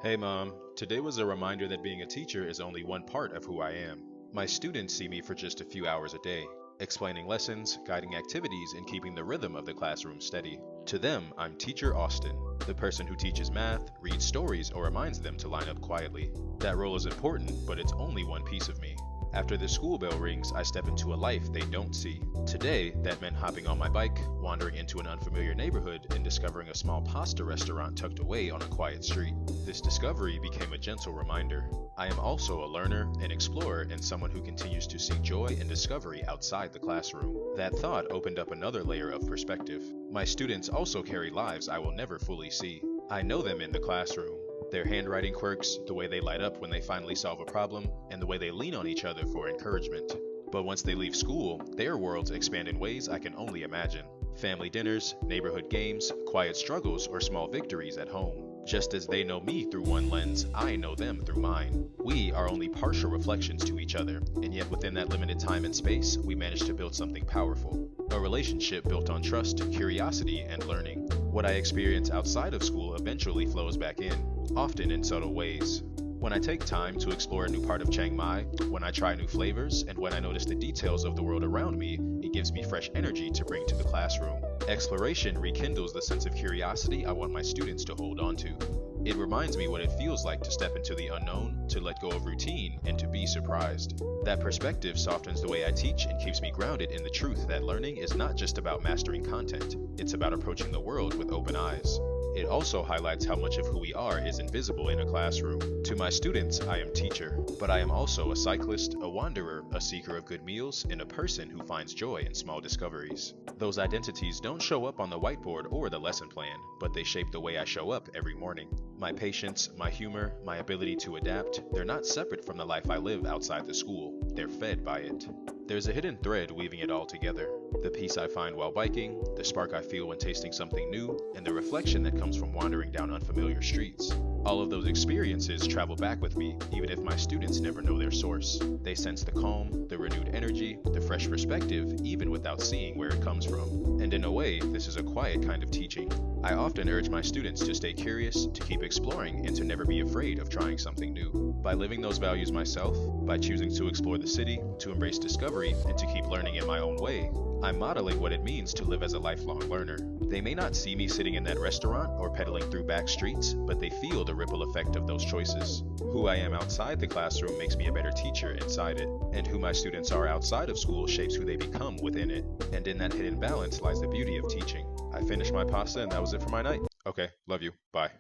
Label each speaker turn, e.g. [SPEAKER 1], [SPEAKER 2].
[SPEAKER 1] Hey mom, today was a reminder that being a teacher is only one part of who I am. My students see me for just a few hours a day, explaining lessons, guiding activities, and keeping the rhythm of the classroom steady. To them, I'm Teacher Austin, the person who teaches math, reads stories, or reminds them to line up quietly. That role is important, but it's only one piece of me. After the school bell rings, I step into a life they don't see. Today, that meant hopping on my bike, wandering into an unfamiliar neighborhood, and discovering a small pasta restaurant tucked away on a quiet street. This discovery became a gentle reminder. I am also a learner, an explorer, and someone who continues to seek joy and discovery outside the classroom. That thought opened up another layer of perspective. My students also carry lives I will never fully see. I know them in the classroom. Their handwriting quirks, the way they light up when they finally solve a problem, and the way they lean on each other for encouragement. But once they leave school, their worlds expand in ways I can only imagine. Family dinners, neighborhood games, quiet struggles, or small victories at home. Just as they know me through one lens, I know them through mine. We are only partial reflections to each other, and yet within that limited time and space, we manage to build something powerful. A relationship built on trust, curiosity, and learning. What I experience outside of school eventually flows back in, often in subtle ways. When I take time to explore a new part of Chiang Mai, when I try new flavors, and when I notice the details of the world around me, it gives me fresh energy to bring to the classroom. Exploration rekindles the sense of curiosity I want my students to hold on to. It reminds me what it feels like to step into the unknown, to let go of routine, and to be surprised. That perspective softens the way I teach and keeps me grounded in the truth that learning is not just about mastering content, it's about approaching the world with open eyes. It also highlights how much of who we are is invisible in a classroom. To my students, I am teacher, but I am also a cyclist, a wanderer, a seeker of good meals, and a person who finds joy in small discoveries. Those identities don't show up on the whiteboard or the lesson plan, but they shape the way I show up every morning. My patience, my humor, my ability to adapt, they're not separate from the life I live outside the school. They're fed by it. There's a hidden thread weaving it all together. The peace I find while biking, the spark I feel when tasting something new, and the reflection that comes from wandering down unfamiliar streets. All of those experiences travel back with me, even if my students never know their source. They sense the calm, the renewed energy, the fresh perspective, even without seeing where it comes from. And in a way, this is a quiet kind of teaching. I often urge my students to stay curious, to keep exploring, and to never be afraid of trying something new. By living those values myself, by choosing to explore the city, to embrace discovery, and to keep learning in my own way, I'm modeling what it means to live as a lifelong learner. They may not see me sitting in that restaurant or pedaling through back streets, but they feel the ripple effect of those choices. Who I am outside the classroom makes me a better teacher inside it, and who my students are outside of school shapes who they become within it. And in that hidden balance lies the beauty of teaching. I finished my pasta and that was it for my night. Okay, love you. Bye.